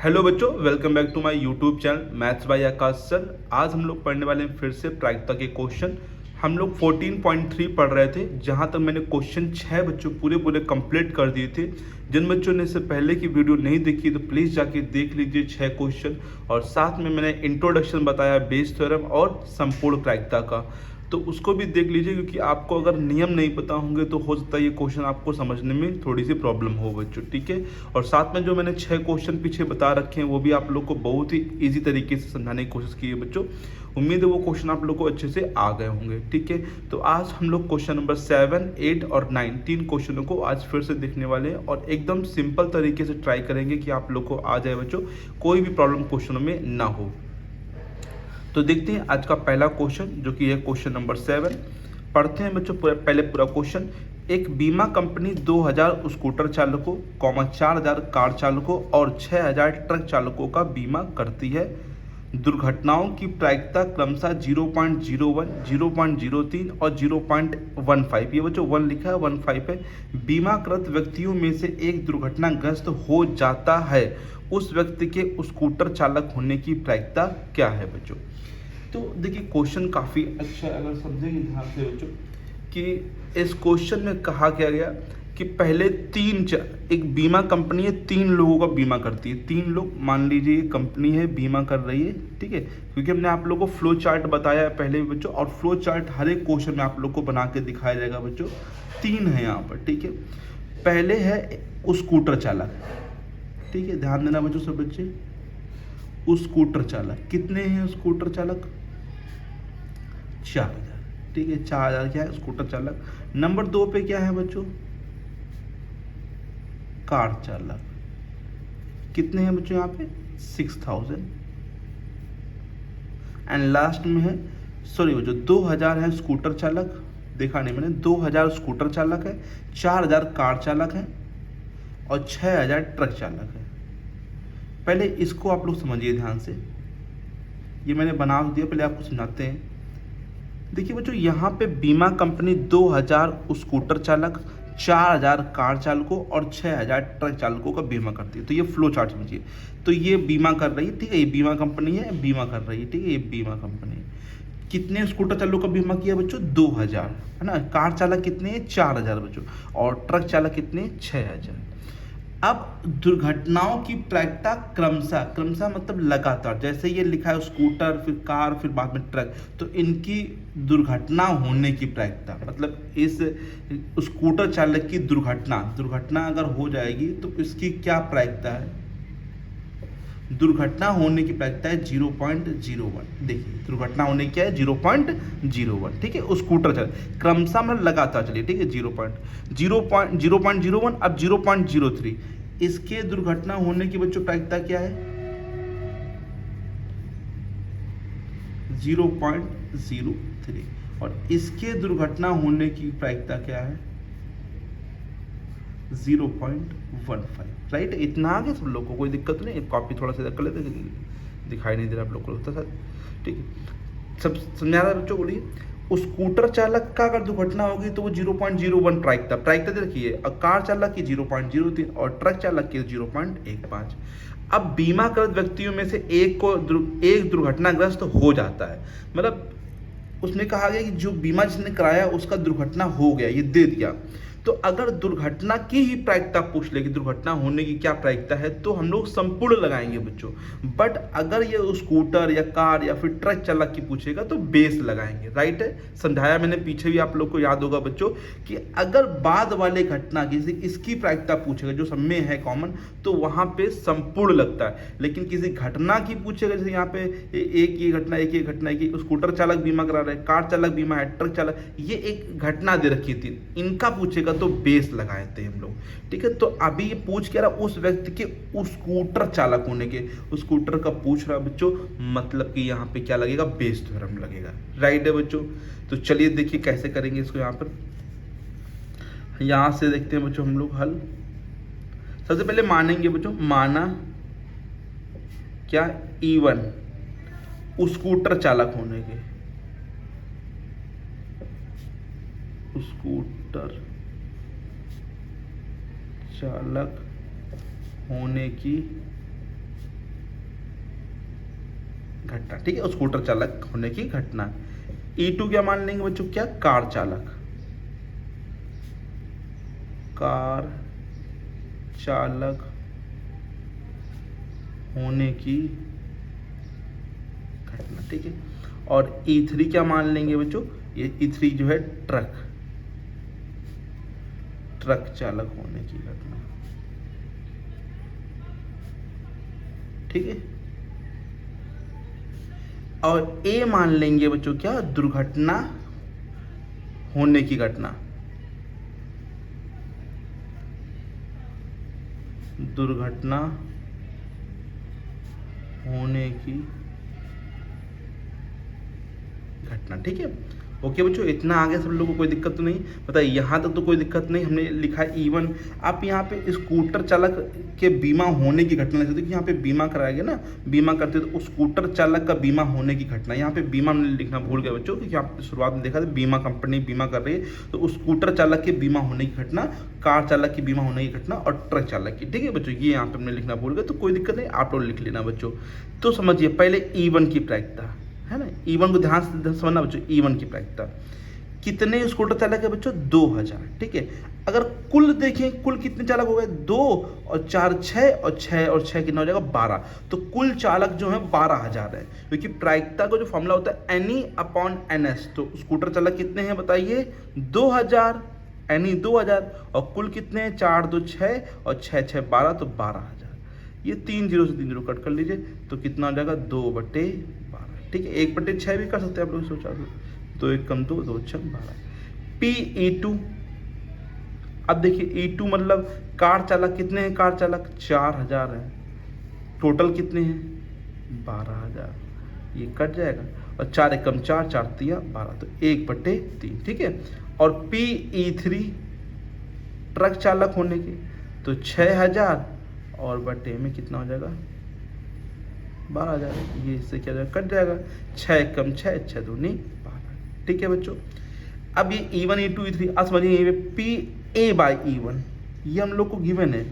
Hello बच्चों, welcome back to my YouTube channel maths by Akash sir. आज हम लोग पढ़ने वाले हैं फिर से प्रायिकता के क्वेश्चन। हम लोग 14.3 पढ़ रहे थे, जहां तक मैंने क्वेश्चन 6 बच्चों पूरे कंप्लीट कर दिए थे। जिन बच्चों ने इससे पहले की वीडियो नहीं देखी तो प्लीज़ जाके देख लीजिए 6 क्वेश्चन। और साथ में मैंने इंट्रोडक्शन बताया बेस थ्योरम और संपूर्ण प्रायिकता का, तो उसको भी देख लीजिए, क्योंकि आपको अगर नियम नहीं पता होंगे तो हो सकता है ये क्वेश्चन आपको समझने में थोड़ी सी प्रॉब्लम हो बच्चों, ठीक है। और साथ में जो मैंने 6 क्वेश्चन पीछे बता रखे हैं वो भी आप लोग को बहुत ही इजी तरीके से समझाने की कोशिश की है बच्चों। उम्मीद है वो क्वेश्चन आप लोग को अच्छे से आ गए होंगे, ठीक है। तो आज हम लोग क्वेश्चन नंबर 7, 8 और 9 तीन क्वेश्चनों को आज फिर से देखने वाले हैं और एकदम सिंपल तरीके से ट्राई करेंगे कि आप लोग को आ जाए बच्चों, कोई भी प्रॉब्लम क्वेश्चनों में ना हो। तो देखते हैं आज का पहला क्वेश्चन, जो कि है क्वेश्चन नंबर 7। पढ़ते हैं बच्चों पहले पूरा क्वेश्चन। एक बीमा कंपनी 2000 स्कूटर चालकों, 4000 कार चालकों और 6000 ट्रक चालकों का बीमा करती है। दुर्घटनाओं की प्रायिकता क्रमशः 0.01, 0.03 और 0.15, ये बच्चों 1 लिखा है, 15 है। बीमाकृत व्यक्तियों में से एक दुर्घटनाग्रस्त हो जाता है, उस व्यक्ति के स्कूटर चालक होने की प्रायिकता क्या है बच्चों। तो देखिए क्वेश्चन काफ़ी अच्छा है, अगर समझेंगे ध्यान से बच्चों कि इस क्वेश्चन में कहा क्या गया कि पहले एक बीमा कंपनी है, 3 लोगों का बीमा करती है। 3 लोग, मान लीजिए कंपनी है, बीमा कर रही है, ठीक है। क्योंकि हमने आप लोगों को फ्लो चार्ट बताया है पहले भी बच्चों, और फ्लो चार्ट हर एक क्वेश्चन में आप लोग को बना के दिखाया जाएगा बच्चों। 3 है यहाँ पर, ठीक है। पहले है स्कूटर चालक, ठीक है, ध्यान देना बच्चों सब बच्चे। स्कूटर चालक कितने हैं? स्कूटर चालक 4000, ठीक है, 4000 क्या है स्कूटर चालक। नंबर 2 पे क्या है बच्चों? कार चालक। कितने हैं बच्चों यहाँ पे? 6000। एंड लास्ट में है, सॉरी बच्चों, 2000 है स्कूटर चालक, देखा नहीं मैंने, 2000 स्कूटर चालक है, 4000 कार चालक है और 6000 ट्रक चालक है। पहले इसको आप लोग समझिए ध्यान से, ये मैंने बना दिया, पहले आपको समझाते हैं। देखिए बच्चों, यहाँ पे बीमा कंपनी 2000 स्कूटर चालक, 4000 कार चालकों और 6000 ट्रक चालकों का बीमा करती है। तो ये फ्लो चार्ट समझिए। तो ये बीमा कर रही है, ठीक है, ये बीमा कंपनी है, बीमा कर रही है, ठीक है, ये बीमा कंपनी है। कितने स्कूटर चालकों का बीमा किया बच्चों? 2000, है ना। कार चालक कितने हैं? 4000 बच्चों। और ट्रक चालक कितने? 6000। अब दुर्घटनाओं की प्रायिकता क्रमशः मतलब लगातार, जैसे ये लिखा है स्कूटर, फिर कार, फिर बाद में ट्रक, तो इनकी दुर्घटना होने की प्रायिकता, मतलब इस स्कूटर चालक की दुर्घटना अगर हो जाएगी तो इसकी क्या प्रायिकता है? दुर्घटना होने की प्रायिकता है 0.01। देखिए दुर्घटना होने की क्या है? 0.01, ठीक है। स्कूटर चालक क्रमशः मतलब लगातार, चलिए ठीक है, 0.01, अब 0.03। इसके दुर्घटना होने की बच्चों प्रायिकता क्या है? 0.03। और इसके दुर्घटना होने की प्रायिकता क्या है? 0.15, राइट। इतना आ गया सब लोग को, कोई दिक्कत नहीं। कॉपी थोड़ा सा कर लेते, दिखाई नहीं दे रहा आप लोग को, लगता है, ठीक है। सब समझा रहा है बच्चों, बोलिए। स्कूटर चालक का अगर दुर्घटना होगी तो वो 0.01 प्रायिकता दे रखी है, और कार चालक की 0.03 और ट्रक चालक की 0.15। अब बीमाकृत व्यक्तियों में से एक दुर्घटनाग्रस्त हो जाता है, मतलब उसमें कहा गया कि जो बीमा जिसने कराया उसका दुर्घटना हो गया, ये दे दिया। तो अगर दुर्घटना की ही प्रायिकता पूछ ले कि दुर्घटना होने की क्या प्रायिकता है, तो हम लोग संपूर्ण लगाएंगे बच्चों। बट अगर ये स्कूटर या कार या फिर ट्रक चालक की पूछेगा तो बेस लगाएंगे, राइट है। समझाया मैंने पीछे भी, आप लोग को याद होगा बच्चों कि अगर बाद वाले घटना की इसकी प्रायिकता पूछेगा, जो सब में है कॉमन, तो वहां पे संपूर्ण लगता है। लेकिन किसी घटना की पूछेगा, जैसे यहाँ पे एक ही घटना, स्कूटर चालक बीमा करा रहे, कार चालक बीमा है, ट्रक चालक, ये एक घटना दे रखी थी, इनका पूछेगा तो बेस लगाए थे हम लोग, ठीक है। तो अभी ये पूछ क्या रहा? उस व्यक्ति के स्कूटर चालक होने के, स्कूटर का पूछ रहा बच्चों, मतलब कि यहाँ पे क्या लगेगा? बेस थ्योरम लगेगा, राइट है बच्चों। तो चलिए देखिए कैसे करेंगे इसको। यहाँ पर यहाँ से देखते हैं बच्चों हम लोग हल। सबसे पहले मानेंगे बच्चों, माना क्या? E1 स्कूटर चालक होने के, स्कूटर चालक होने की घटना, ठीक है, स्कूटर चालक होने की घटना। E2 क्या मान लेंगे बच्चों, क्या, कार चालक, कार चालक होने की घटना, ठीक है। और E3 क्या मान लेंगे बच्चों, ये E3 जो है ट्रक चालक होने की घटना, ठीक है। और A मान लेंगे बच्चों क्या, दुर्घटना होने की घटना, दुर्घटना होने की घटना, ठीक है। ओके बच्चों, इतना आगे सब लोगों को कोई दिक्कत तो नहीं, बताइए यहाँ तक तो कोई दिक्कत नहीं। हमने लिखा है E1, आप यहाँ पे स्कूटर चालक के बीमा होने की घटना लिखते, यहाँ पे बीमा कराया गया ना, बीमा करते तो स्कूटर चालक का बीमा होने की घटना, यहाँ पे बीमा हमने लिखना भूल गए बच्चों, क्योंकि आप शुरुआत में देखा था बीमा कंपनी बीमा कर रही है, तो स्कूटर चालक के बीमा होने की घटना, कार चालक की बीमा होने की घटना और ट्रक चालक की, ठीक है बच्चों। ये यहाँ पे हमने लिखना भूल गए, तो कोई दिक्कत नहीं, आप लोग लिख लेना बच्चों। तो समझिए पहले E1 की प्रायिकता है ना, E1 को ध्यान से समझना बच्चों। E1 की प्रायिकता, कितने स्कूटर चालक है बच्चों, 2000, ठीक है। अगर कुल देखें, कुल कितने चालक हो गए, 2 और 4 6 और 6 और 6 कितना हो जाएगा, 12। तो कुल चालक जो है 12000 है, क्योंकि प्रायिकता का जो फॉर्मूला होता है NE अपॉन NS। तो स्कूटर चालक कितने हैं बताइए, 2000, NE 2000, और कुल कितने हैं, 4 2 6 और 6 6 12, तो 12000। ये 3 0 से 3 0 कट कर लीजिए, तो कितना हो जाएगा, 2/12, ठीक है। 1/6 भी कर सकते हैं आप लोग, सोचा तो 2 1 कम 2 2 6 12। PE2, अब देखिए E2 मतलब कार चालक कितने हैं, कार चालक 4000 है, टोटल कितने हैं 12000, ये कट जाएगा, और 4 1 कम 4 4 3 12, तो 1/3, ठीक है। और PE3 ट्रक चालक होने के, तो 6000 और बटे में कितना हो जाएगा 12000, ये इससे क्या जाएगा, कट जाएगा, 6 1 कम 6 6 2 12, ठीक है बच्चों। अब ये E1 E2 E3, अब समझिए ये PA/E1, ये हम लोग को गिवन है।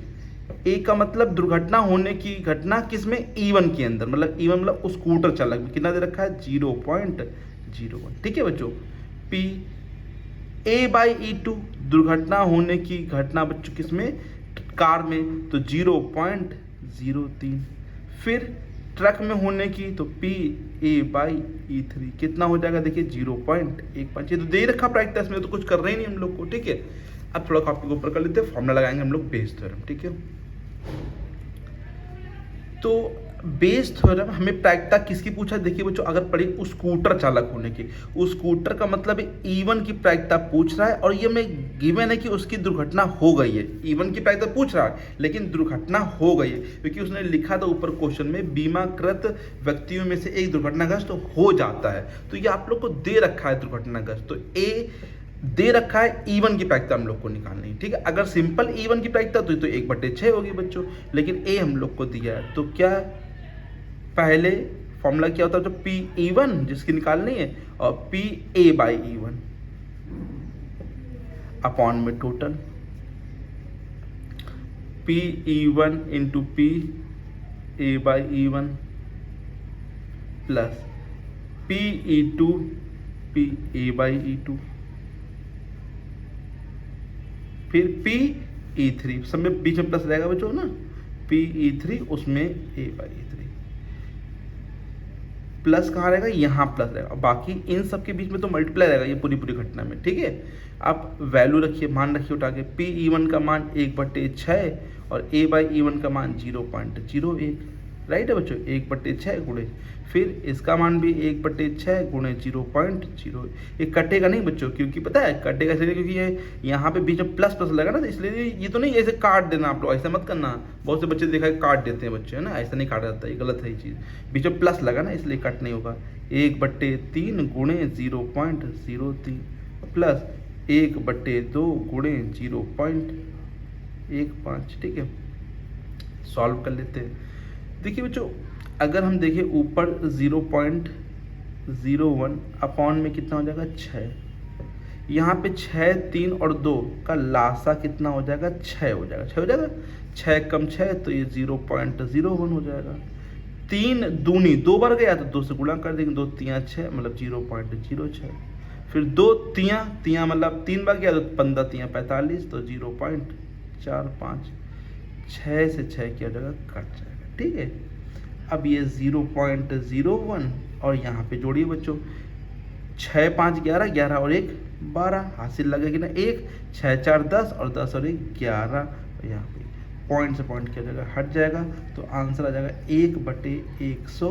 ए का मतलब दुर्घटना होने की घटना किसमें, E1 के अंदर, मतलब E1 मतलब स्कूटर चालक में कितना दे रखा है, 0.01, ठीक है बच्चों। PA/E2 दुर्घटना होने की घटना बच्चों किसमें, कार में, तो 0.03। फिर ट्रक में होने की, तो PA/E3 कितना हो जाएगा, देखिए 0.15। ये तो दे रखा प्रायिकता, इसमें तो कुछ कर रहे ही नहीं हम लोग को, ठीक है। अब थोड़ा कॉपी के ऊपर कर लेते हैं, फॉर्मूला लगाएंगे हम लोग बेस थ्योरम, ठीक है। तो बेस थ्योरम हमें प्रायिकता किसकी पूछा, देखिए बच्चों, अगर पढ़ी स्कूटर चालक होने की, उस स्कूटर का मतलब E1 की प्रायिकता पूछ रहा है, और ये में गिवन है कि उसकी दुर्घटना हो गई है। E1 की प्रायिकता पूछ रहा है, लेकिन दुर्घटना हो गई है, क्योंकि उसने लिखा था ऊपर क्वेश्चन में, बीमाकृत व्यक्तियों में से एक दुर्घटनाग्रस्त हो जाता है, तो ये आप लोग को दे रखा है दुर्घटनाग्रस्त, तो ए दे रखा है। E1 की प्रायिकता हम लोग को निकालनी है, ठीक है। अगर सिंपल E1 की प्रायिकता तो 1/6 होगी बच्चों, लेकिन ए हम लोग को दिया है, तो क्या पहले फॉर्मूला क्या होता है, तो PE1 जिसकी निकालनी है, और PA/E1 अपॉन में total, PE1 into PA/E1 plus PE2 PA/E2, फिर PE3, सब में बीच में प्लस रहेगा बच्चों ना, PE3 उसमें A/E3, प्लस कहाँ रहेगा, यहाँ प्लस रहेगा, बाकी इन सब के बीच में तो मल्टीप्लाई रहेगा ये पूरी घटना में, ठीक है। आप वैल्यू रखिए, मान रखिए उठा के, PE1 का मान 1/6 और A/E1 का मान 0.01, राइट है बच्चों, 1/6 गुणे, फिर इसका मान भी 1/6 गुणे 0.0, ये कटेगा नहीं बच्चों, क्योंकि पता है कटेगा इसलिए क्योंकि ये यहाँ पे बीच में प्लस प्लस लगा ना, तो इसलिए ये तो नहीं ऐसे काट देना, आप लोग ऐसा मत करना, बहुत से बच्चे देखा है काट देते हैं बच्चे, है ना, ऐसा नहीं काटा जाता, ये गलत है ये चीज़, बीच में प्लस लगा ना इसलिए कट नहीं होगा। 1/3 गुणे 0.03 प्लस 1/2 गुणे 0.15, ठीक है। सॉल्व कर लेते हैं। देखिए बच्चों, अगर हम देखें ऊपर 0.01 अपॉन में कितना हो जाएगा 6, यहाँ पे 6 3 और 2 का लासा कितना हो जाएगा, 6 हो जाएगा, 6 हो जाएगा, 6 कम 6 तो ये 0.01 हो जाएगा, 3 दूनी 2 बार गया तो 2 से गुणा कर देंगे, 2 तियाँ 6 मतलब 0.06। फिर 2 तियाँ तियाँ मतलब 3 बार गया तो 15 तियाँ 45 तो 0.45। 6 से 6 की जगह कट जाएगा, ठीक है। अब ये 0.01 और यहाँ पे जोड़िए बच्चों, 6 5 11, 11 और 1 12, हासिल लगेगी ना 1, 6 4 10 और 10 और 1 11। यहाँ पे पॉइंट से पॉइंट की जगह हट जाएगा तो आंसर आ जाएगा 1/112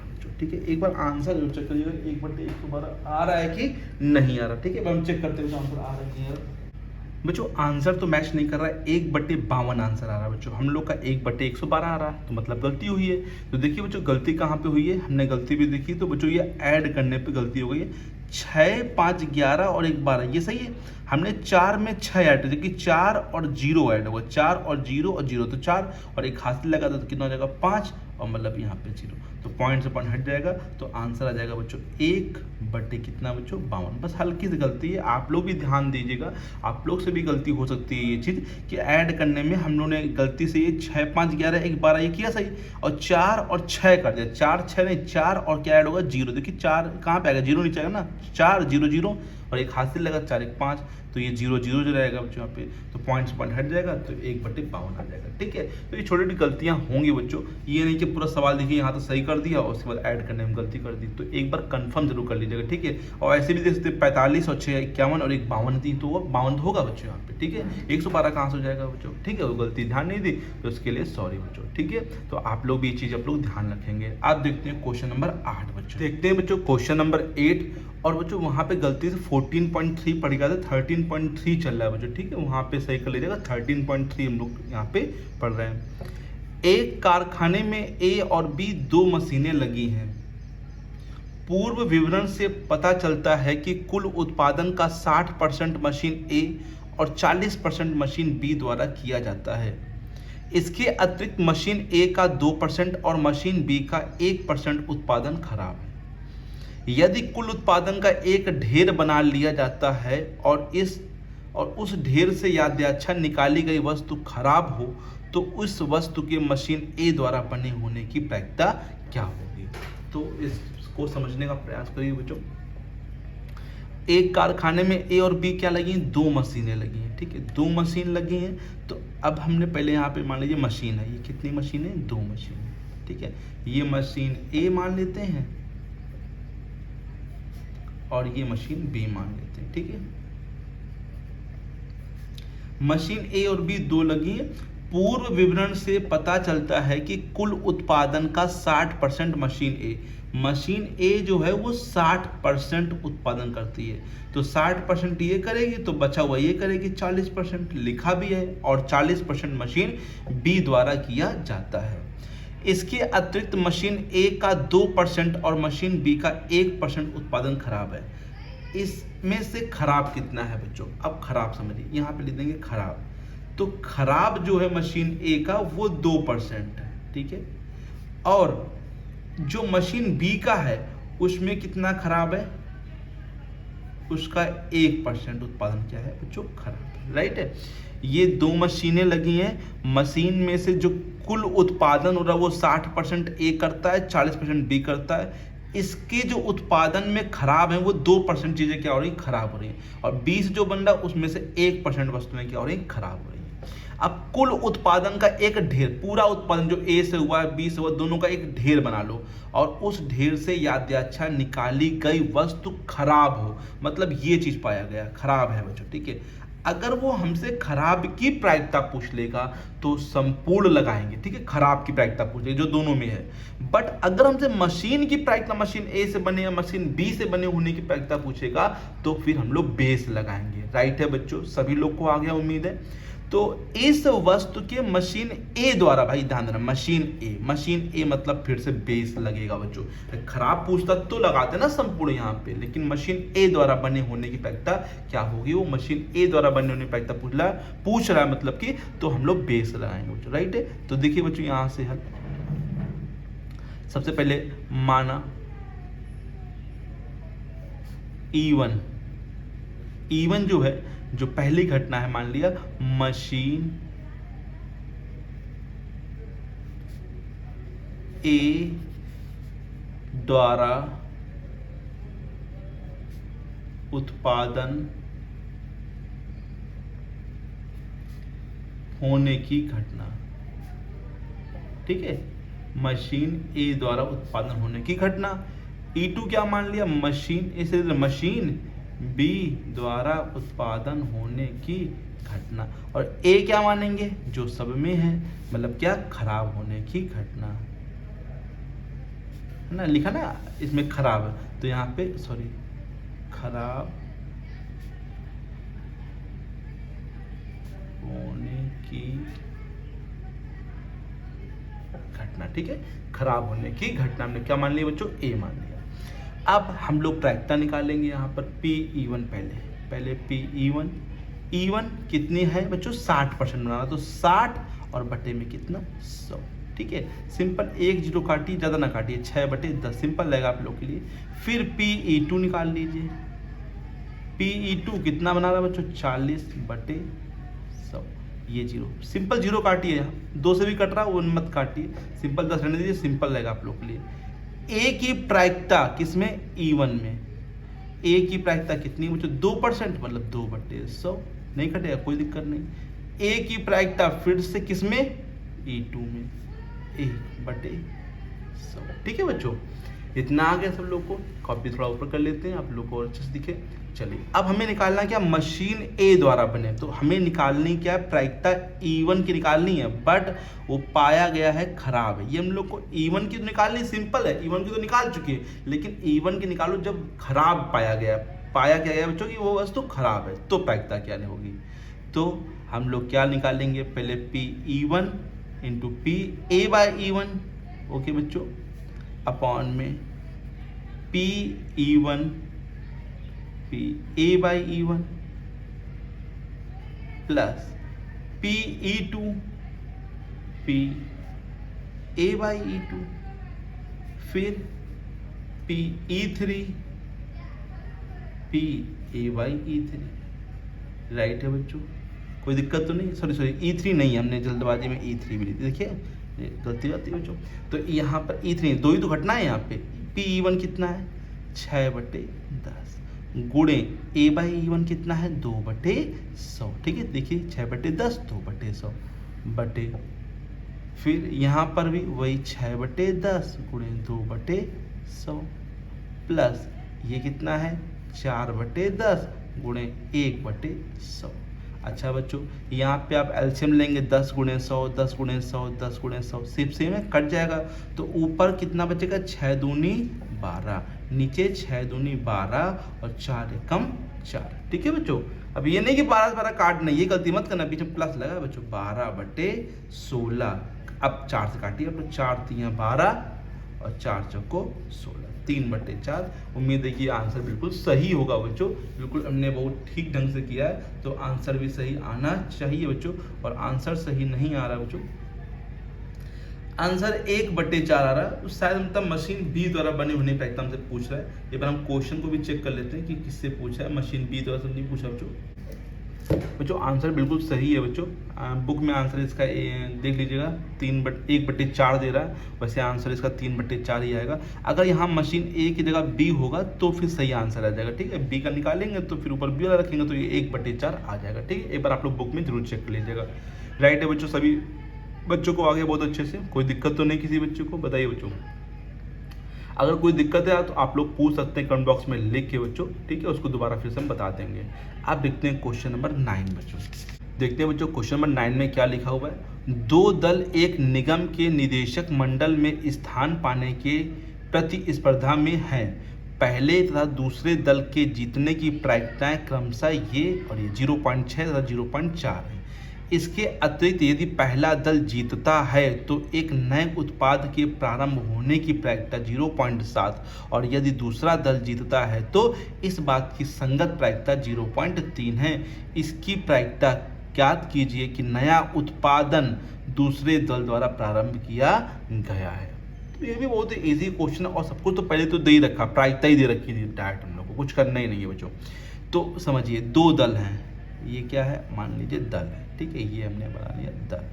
बच्चों, ठीक है। एक बार आंसर जरूर चेक करिएगा 1/112 आ रहा है कि नहीं आ रहा, ठीक है। हम चेक करते हैं आंसर आ रहा है कि नहीं आ रहा। बच्चों आंसर तो मैच नहीं कर रहा है, 1/52 आंसर आ रहा है बच्चों। हम लोग का 1/112 आ रहा है, तो मतलब गलती हुई है। तो देखिए बच्चों गलती कहाँ पे हुई है, हमने गलती भी देखी तो बच्चों ये ऐड करने पे गलती हो गई है। 6 5 11 और 1 12 ये सही है। हमने 4 में 6 ऐड, जबकि 4 और 0 ऐड होगा, 4 और 0 और 0 तो 4 और 1 हासिल लगा तो कितना हो जाएगा 5 और मतलब यहाँ पे 0, तो पॉइंट से पॉइंट हट जाएगा तो आंसर आ जाएगा बच्चों 1/कितना बच्चों 52। बस हल्की सी गलती है, आप लोग भी ध्यान दीजिएगा, आप लोग से भी गलती हो सकती है ये चीज़ कि ऐड करने में हम लोगों ने गलती से ये 6 5 11 1 12 ये किया सही और 4 और 6 कर दिया। 4 6 नहीं, 4 और क्या ऐड होगा 0, देखिए 4 कहाँ पे आएगा, 0 नीचे आएगा ना, 4 0 0 और 1 हासिल लगा 4 1 5, तो ये 0 0 जो रहेगा बच्चों यहाँ पे तो पॉइंट से पॉइंट हट जाएगा तो 1/52 आ जाएगा, ठीक है। तो ये छोटी छोटी गलतियाँ होंगी बच्चों, ये नहीं कि पूरा सवाल देखिए यहाँ तो सही कर दिया और उसके बाद ऐड करने में गलती कर दी, तो एक बार कंफर्म जरूर कर लीजिएगा, ठीक है। और ऐसे भी देख सकते 45 और 6 51 और 1 52 थी, तो वो 52 होगा बच्चों यहाँ पे, ठीक है। 112 कहाँ से हो जाएगा बच्चों, ठीक है। वो गलती ध्यान नहीं दी तो उसके लिए सॉरी बच्चों, ठीक है। तो आप लोग भी ये चीज़ आप लोग ध्यान रखेंगे। आप देखते हैं क्वेश्चन नंबर 8 बच्चों, देखते हैं बच्चों क्वेश्चन नंबर 8। और बच्चों वहाँ पे गलती से 14.3 पड़ गया था, 13.3 चल रहा है बच्चों, ठीक है। वहाँ पे सही कर लीजिएगा, 13.3 हम लोग यहाँ पे पढ़ रहे हैं। एक कारखाने में ए और बी 2 मशीनें लगी हैं। पूर्व विवरण से पता चलता है कि कुल उत्पादन का 60% मशीन ए और 40% मशीन बी द्वारा किया जाता है। इसके अतिरिक्त मशीन ए का 2% और मशीन बी का 1% उत्पादन खराब है। यदि कुल उत्पादन का एक ढेर बना लिया जाता है और उस ढेर से यादृच्छा निकाली गई वस्तु खराब हो तो उस वस्तु के मशीन ए द्वारा बने होने की प्रायिकता क्या होगी। तो इसको समझने का प्रयास करिए बच्चों। एक कारखाने में ए और बी क्या लगी हैं, 2 मशीनें लगी हैं, ठीक है। 2 मशीन लगी हैं, तो अब हमने पहले यहाँ पे मान लीजिए मशीन है, ये कितनी मशीन है, 2 मशीन, ठीक है। ये मशीन ए मान लेते हैं और ये मशीन बी मान लेते हैं, ठीक है। मशीन ए और बी 2 लगी है। पूर्व विवरण से पता चलता है कि कुल उत्पादन का 60% मशीन ए जो है वो 60% उत्पादन करती है, तो 60% ये करेगी तो बचा हुआ ये करेगी, 40% लिखा भी है, और 40% मशीन बी द्वारा किया जाता है। इसके अतिरिक्त मशीन ए का 2% और मशीन बी का 1% उत्पादन खराब है। इसमें से खराब कितना है बच्चों, अब खराब समझिए, यहाँ पे लिख देंगे खराब। तो खराब जो है मशीन ए का वो 2% है, ठीक है। और जो मशीन बी का है उसमें कितना खराब है, उसका 1% उत्पादन क्या है बच्चों, खराब है, राइट है। ये 2 मशीनें लगी हैं, मशीन में से जो कुल उत्पादन हो रहा है वो 60% ए करता है, 40% बी करता है। इसके जो उत्पादन में खराब है वो 2% चीजें क्या हो रही, खराब हो रही हैं, और 20 जो बन रहा है उसमें से 1% वस्तुएं क्या हो रही, खराब हो रही हैं। अब कुल उत्पादन का एक ढेर, पूरा उत्पादन जो ए से हुआ बी से हुआ दोनों का एक ढेर बना लो, और उस ढेर से यादृच्छा निकाली गई वस्तु खराब हो, मतलब ये चीज पाया गया खराब है बच्चों, ठीक है। अगर वो हमसे खराब की प्रायिकता पूछ लेगा तो संपूर्ण लगाएंगे, ठीक है। खराब की प्रायिकता पूछ लेगा जो दोनों में है। बट अगर हमसे मशीन की प्रायिकता, मशीन ए से बने या मशीन बी से बने होने की प्रायिकता पूछेगा तो फिर हम लोग बेस लगाएंगे, राइट है बच्चों। सभी लोग को आ गया उम्मीद है। तो इस वस्तु के मशीन ए द्वारा, भाई ध्यान देना, मशीन ए मतलब फिर से बेस लगेगा बच्चों। खराब पूछता तो लगाते ना संपूर्ण यहाँ पे, लेकिन मशीन ए द्वारा बने होने की प्रायिकता क्या होगी, वो मशीन ए द्वारा बने होने की प्रायिकता पूछ रहा है मतलब कि, तो हम लोग बेस लगाएंगे बच्चों, राइट है। तो देखिए बच्चों यहाँ से हल, सबसे पहले माना E1 जो है, जो पहली घटना है, मान लिया मशीन ए द्वारा उत्पादन होने की घटना। ठीक है, मशीन ए द्वारा उत्पादन होने की घटना। E2 क्या मान लिया, मशीन ए से मशीन बी द्वारा उत्पादन होने की घटना। और ए क्या मानेंगे, जो सब में है, मतलब क्या, खराब होने की घटना, है ना, लिखा ना इसमें खराब है, तो यहाँ पे सॉरी खराब होने की घटना। ठीक है, खराब होने की घटना हमने क्या मान लिया बच्चों, ए मान लिया। अब हम लोग प्रायिकता निकालेंगे यहाँ पर PE1 पहले PE1 E1 कितनी है बच्चों, 60% बनाना, तो 60 और बटे में कितना, 100। ठीक है, सिंपल, एक जीरो काटिए, ज़्यादा ना काटिए, 6/10 सिंपल रहेगा आप लोग के लिए। फिर PE2 निकाल लीजिए, PE2 कितना बना रहा है बच्चों, 40/100, ये जीरो, सिंपल जीरो काटिए, दो से भी कट रहा है वो मत काटिए, सिंपल 10 रहने दीजिए, सिंपल रहेगा आप लोग के लिए। ए की प्रायिकता किसमें, E1 में, ए की प्रायिकता कितनी बच्चों, 2%, मतलब 2/100, नहीं कटेगा, कोई दिक्कत नहीं। ए की प्रायिकता फिर से किसमें, E2 में, 1/100। ठीक है बच्चों, इतना आ गया सब लोग को, कॉपी थोड़ा ऊपर कर लेते हैं आप लोग को और अच्छे से दिखे। चलिए, अब हमें निकालना क्या, मशीन ए द्वारा बने, तो हमें निकालनी क्या है, प्रायिकता E1 की निकालनी है, बट वो पाया गया है खराब है। ये हम लोग को E1 की तो निकालनी सिंपल है, E1 की तो निकाल चुके हैं, लेकिन E1 की निकालो जब खराब पाया गया, पाया क्या गया बच्चों कि वो वस्तु खराब है, तो प्रायिकता क्या होगी, तो हम लोग क्या निकालेंगे, पहले PE1 इंटू PA/E1, ओके बच्चों, अपॉन में PE1 PA/E1 plus PE2 PA/E2, फिर PE3 PA/E3। राइट है बच्चों, कोई दिक्कत तो नहीं, सॉरी E3 नहीं, हमने जल्दबाजी में E3 भी ली थी, देखिए गलती होती है बच्चों। तो यहाँ पर E3 दो ही तो घटना है, यहाँ पे PE1 कितना है, 6/10, गुणे A/E1 कितना है, 2/100। ठीक है, देखिए 6/10 2/100 बटे, फिर यहाँ पर भी वही 6/10 गुणे 2/100 प्लस ये कितना है, 4/10 गुणे 1/100। अच्छा बच्चों, यहाँ पे आप एलसीएम लेंगे, 10 गुणे 100 10 गुणे 100 10 गुणे 100, सिर्फ सेम है, कट जाएगा, तो ऊपर कितना बचेगा, 6 दूनी 12, नीचे 6 दूनी 12 और 4 एकम 4। ठीक है बच्चों, अब ये नहीं कि 12 से 12 काटना, ये गलती मत करना, पीछे प्लस लगा बच्चों, 12/16, अब 4 से काटिए, अब 4 3 12 और 4 चौको 16, 3/4। उम्मीद है कि आंसर बिल्कुल सही होगा बच्चों, बिल्कुल हमने बहुत ठीक ढंग से किया है, तो आंसर भी सही आना चाहिए बच्चों, और आंसर सही नहीं आ रहा बच्चों, आंसर 1/4 आ रहा है, शायद मतलब मशीन बी द्वारा बने होने पर एकदम से पूछ रहा है। एक बार हम क्वेश्चन को भी चेक कर लेते हैं कि किससे पूछा है, मशीन बी द्वारा से नहीं पूछा बच्चों। आंसर बिल्कुल सही है बच्चों, बुक में आंसर इसका देख लीजिएगा 1/4 दे रहा है, वैसे आंसर इसका 3/4 ही आएगा। अगर यहाँ मशीन ए की जगह बी होगा तो फिर सही आंसर आ जाएगा। ठीक है, बी का निकालेंगे तो फिर ऊपर बी वाला रखेंगे तो ये 1/4 आ जाएगा। ठीक है, एक बार आप लोग बुक में जरूर चेक कर लीजिएगा। राइट है बच्चों, सभी बच्चों को आगे बहुत अच्छे से, कोई दिक्कत तो नहीं किसी बच्चों को, बताइए बच्चों। अगर कोई दिक्कत है तो आप लोग पूछ सकते हैं कमेंट बॉक्स में लिख के बच्चों। ठीक है, उसको दोबारा फिर से हम बता देंगे। अब देखते हैं क्वेश्चन नंबर 9 बच्चों। देखते हैं बच्चों क्वेश्चन नंबर 9 में क्या लिखा हुआ है। 2 दल एक निगम के निदेशक मंडल में स्थान पाने के प्रतिस्पर्धा में हैं। पहले तथा दूसरे दल के जीतने की प्रायिकताएं क्रमशः ये और ये 0.6 तथा 0.4 है। इसके अतिरिक्त यदि पहला दल जीतता है तो एक नए उत्पाद के प्रारंभ होने की प्रायिकता 0.7 और यदि दूसरा दल जीतता है तो इस बात की संगत प्रायिकता 0.3 है। इसकी प्रायिकता ज्ञात कीजिए कि नया उत्पादन दूसरे दल द्वारा प्रारंभ किया गया है। तो ये भी बहुत ही ईजी क्वेश्चन है और सबको तो पहले तो दे ही रखा, प्रायिकता ही दे रखी थी डायरेक्ट, हम लोग को कुछ करना ही नहीं है बच्चों। तो समझिए 2 दल हैं, ये क्या है, मान लीजिए दल है। ठीक है, ये हमने बना लिया दल,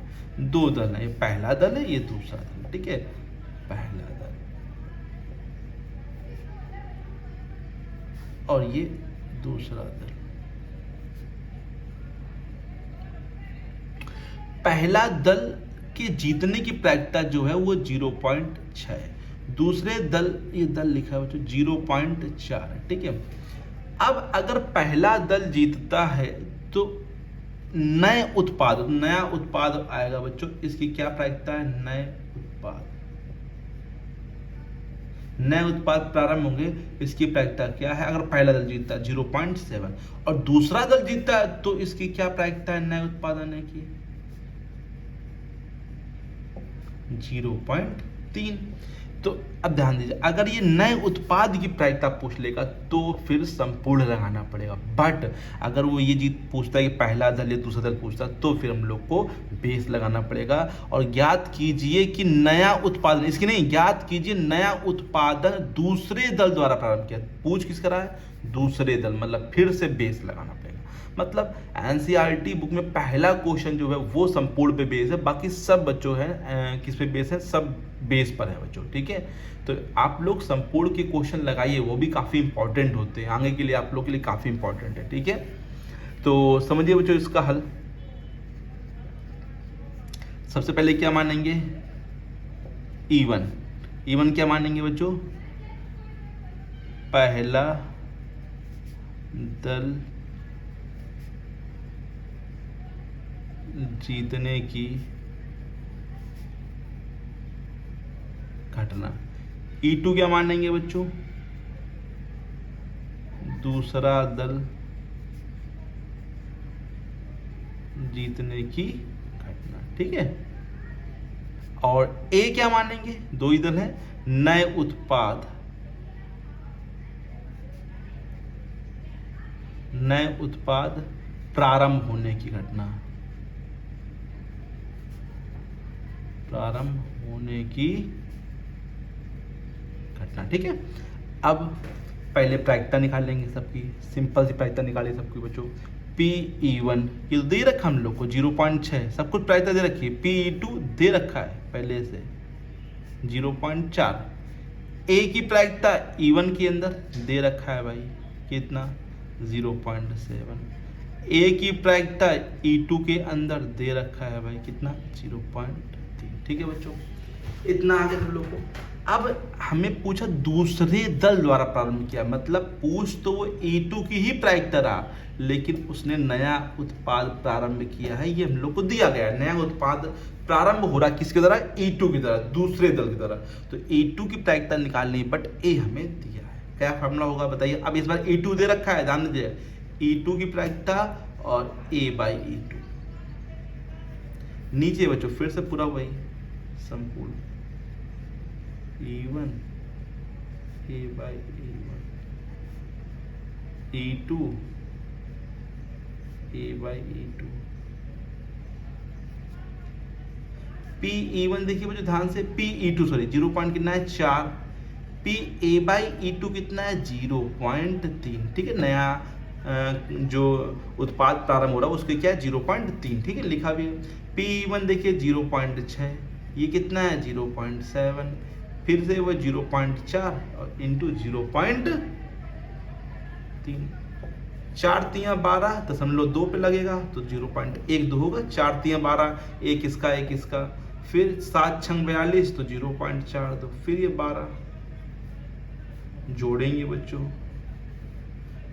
2 दल है, ये पहला दल है, ये दूसरा दल। ठीक है, पहला दल और ये दूसरा दल। पहला दल के जीतने की प्रायिकता जो है वो 0.6 है, दूसरे दल, ये दल लिखा है बच्चों 0.4 है, ठीक है। अब अगर पहला दल जीतता है तो नए नया उत्पाद आएगा बच्चों, इसकी क्या प्रायिकता है, नए उत्पाद प्रारंभ होंगे, इसकी प्रायिकता क्या है, अगर पहला दल जीतता है 0.7 और दूसरा दल जीतता है तो इसकी क्या प्रायिकता है नए उत्पाद आने की, 0.3। तो अब ध्यान दीजिए, अगर ये नए उत्पाद की प्रायिकता पूछ लेगा तो फिर संपूर्ण लगाना पड़ेगा, बट अगर वो ये चीज पूछता है कि पहला दल या दूसरा दल पूछता है तो फिर हम लोग को बेस लगाना पड़ेगा। और ज्ञात कीजिए कि नया उत्पादन, इसकी नहीं, ज्ञात कीजिए नया उत्पादन दूसरे दल द्वारा प्रारंभ किया, पूछ किस करा है, दूसरे दल, मतलब फिर से बेस लगाना पड़ेगा। मतलब एनसीईआरटी बुक में पहला क्वेश्चन जो है वो संपूर्ण पे बेस है, बाकी सब बच्चों है किस पे बेस है, सब बेस पर है बच्चों, ठीक है। तो आप लोग संपूर्ण के क्वेश्चन लगाइए, वो भी काफ़ी इंपॉर्टेंट होते हैं, आगे के लिए आप लोग के लिए काफ़ी इंपॉर्टेंट है, ठीक है। तो समझिए बच्चों इसका हल। सबसे पहले क्या मानेंगे, E1 क्या मानेंगे बच्चों, पहला दल जीतने की घटना। E2 क्या मानेंगे बच्चों, दूसरा दल जीतने की घटना, ठीक है। और A क्या मानेंगे, दो ही दल है, नए उत्पाद प्रारंभ होने की घटना, ठीक है। अब पहले प्रायिकता निकाल लेंगे सबकी, सिंपल सी प्रायिकता निकालिए सबकी बच्चों। PE1 ये तो दे रखा हम लोग को 0.6, सब कुछ प्रायिकता दे रखी है। PE2 दे रखा है पहले से 0.4। A की प्रायिकता E1 के अंदर दे रखा है भाई, कितना 0.7। A की प्रायिकता E2 के अंदर दे रखा है भाई, कितना 0.3, ठीक है बच्चों। इतना आगे हम लोग को, अब हमें पूछा दूसरे दल द्वारा प्रारंभ किया, मतलब पूछ तो वो E2 की ही प्रायिकता रहा, लेकिन उसने नया उत्पाद प्रारंभ किया है, ये हम लोग को दिया गया है। नया उत्पाद प्रारंभ हो रहा किसके द्वारा, E2 की द्वारा, दूसरे दल की द्वारा। तो E2 की प्रायिकता निकालनी, बट A हमें दिया है, क्या फॉर्मूला होगा बताइए। अब इस बार E2 दे रखा है, ध्यान दीजिए, E2 की प्रायिकता और A/E2। नीचे बच्चों फिर से पूरा वही संपूर्ण E1 A/E1, E2 A/E2। PE1 देखिए बच्चों ध्यान से, PE2 सॉरी 0 पॉइंट कितना है 4, PA/E2 कितना है 0.3, ठीक है। नया जो उत्पाद प्रारंभ हो रहा है उसके क्या है 0.3, ठीक है, लिखा भी है। PE1 देखिए 0.6, ये कितना है 0.7, फिर से वो 0.4 और इंटू 0.3, 4×3=12.2 पे लगेगा तो 0.12 होगा, 4×3=12, एक इसका, फिर 7×6=42 तो 0.42, फिर ये 12 जोड़ेंगे बच्चों,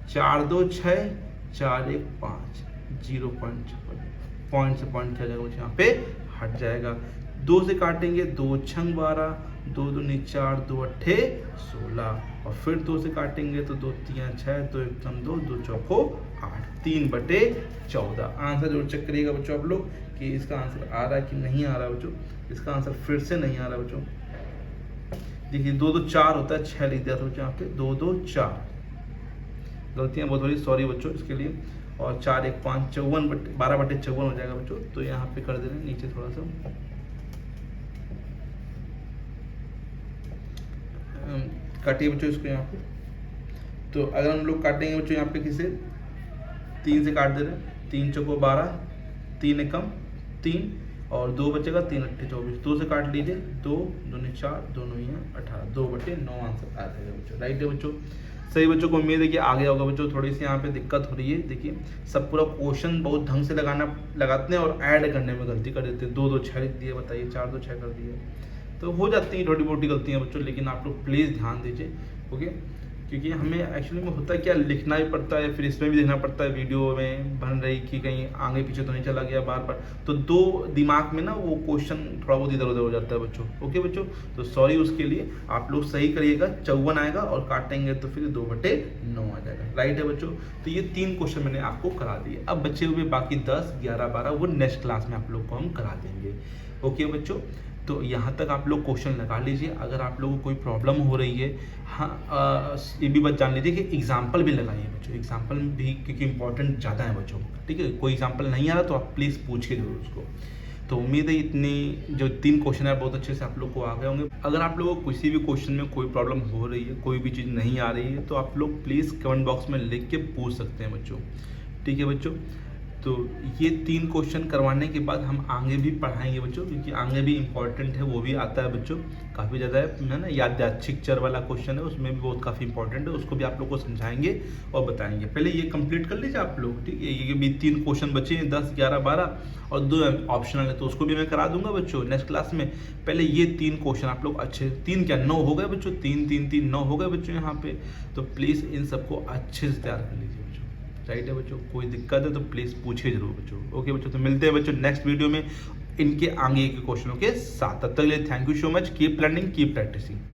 4×2 6, 4×1 5, 0.56, पॉइंट से पॉइंट क्या जाएगा बच्चों, यहाँ पे हट जाएगा। 2 से काटेंगे, 2×6=12, 2×2 4, 2×8 16, और फिर 2 से काटेंगे तो 2×3 6, 2×1 2, 2×4 8, 3/14। आंसर जरूर चेक करिएगा बच्चों आप लोग कि इसका आंसर आ रहा है कि नहीं आ रहा है बच्चों। इसका आंसर फिर से नहीं आ रहा है बच्चों, देखिए 2×2 4 होता है, 6 लिख दिया था बच्चों यहाँ पे, 2×2 4, गलतियाँ बहुत हो रही, सॉरी बच्चों इसके लिए। और 4×1 5, 12/54 हो जाएगा बच्चों। तो यहाँ पे कर दे रहे हैं नीचे थोड़ा सा काटिए बच्चों इसको यहाँ पे। तो अगर हम लोग काटेंगे बच्चों यहाँ पे किसे 3 से काट दे रहे हैं, 3×4 12, 3×1 3, और 2 बचेगा, 3 अट्ठे 24, 2 से काट लीजिए, 2 दूनी 4, 2 नौ 18, 2/9 आंसर आ जाएगा बच्चों। राइट है बच्चों, सही बच्चों को उम्मीद है कि आ गया होगा बच्चों। थोड़ी सी यहाँ पे दिक्कत हो रही है, देखिए सब पूरा क्वेश्चन बहुत ढंग से लगाते हैं और ऐड करने में गलती कर देते हैं। 2 6 लिख दिए, बताइए 4 2 6 कर दिए, तो हो जाती हैं थोड़ी मोटी गलतियाँ बच्चों, लेकिन आप लोग प्लीज़ ध्यान दीजिए, ओके। क्योंकि हमें एक्चुअली में होता क्या, लिखना भी पड़ता है, फिर इसमें भी देखना पड़ता है वीडियो में बन रही कि कहीं आगे पीछे तो नहीं चला गया बार बार, तो दो दिमाग में ना वो क्वेश्चन थोड़ा बहुत इधर उधर हो जाता है बच्चों। ओके बच्चों, तो सॉरी उसके लिए, आप लोग सही करिएगा। 54 आएगा और काटेंगे तो फिर 2/9 आ जाएगा। राइट है बच्चों, तो ये 3 क्वेश्चन मैंने आपको करा दिए। अब बचे हुए बाकी 10 11 12 वो नेक्स्ट क्लास में आप लोग को हम करा देंगे। ओके बच्चों, तो यहाँ तक आप लोग क्वेश्चन लगा लीजिए। अगर आप लोगों को कोई प्रॉब्लम हो रही है, हाँ ये भी बात जान लीजिए कि एग्जाम्पल भी लगाइए बच्चों, एग्जाम्पल भी, क्योंकि इंपॉर्टेंट ज़्यादा है बच्चों को। ठीक है, कोई एग्जाम्पल नहीं आ रहा तो आप प्लीज़ पूछिए जरूर उसको। तो उम्मीद है इतनी जो 3 क्वेश्चन है बहुत अच्छे से आप लोग को आ गए होंगे। अगर आप लोगों को किसी भी क्वेश्चन में कोई प्रॉब्लम हो रही है, कोई भी चीज़ नहीं आ रही है, तो आप लोग प्लीज़ कमेंट बॉक्स में लिख के पूछ सकते हैं बच्चों। ठीक है बच्चों, तो ये 3 क्वेश्चन करवाने के बाद हम आगे भी पढ़ाएंगे बच्चों, क्योंकि आगे भी इम्पॉर्टेंट है, वो भी आता है बच्चों, काफ़ी ज़्यादा है ना। याददाश्त चर वाला क्वेश्चन है, उसमें भी बहुत काफ़ी इंपॉर्टेंट है, उसको भी आप लोग को समझाएंगे और बताएंगे। पहले ये कंप्लीट कर लीजिए आप लोग, ठीक है। ये भी 3 क्वेश्चन बचे हैं, 10 11 12 और 2 ऑप्शनल है, तो उसको भी मैं करा दूंगा बच्चों नेक्स्ट क्लास में। पहले ये 3 क्वेश्चन आप लोग अच्छे, 3 क्या 9 हो गए बच्चों, 3 3 3 9 हो गए बच्चों यहाँ पे। तो प्लीज़ इन सबको अच्छे से तैयार कर लीजिए बच्चों। राइट है बच्चों, कोई दिक्कत है तो प्लीज़ पूछिए जरूर बच्चों। ओके बच्चों, तो मिलते हैं बच्चों नेक्स्ट वीडियो में इनके आगे के क्वेश्चनों के साथ। तब तक के लिए thank you so much, keep learning keep practising.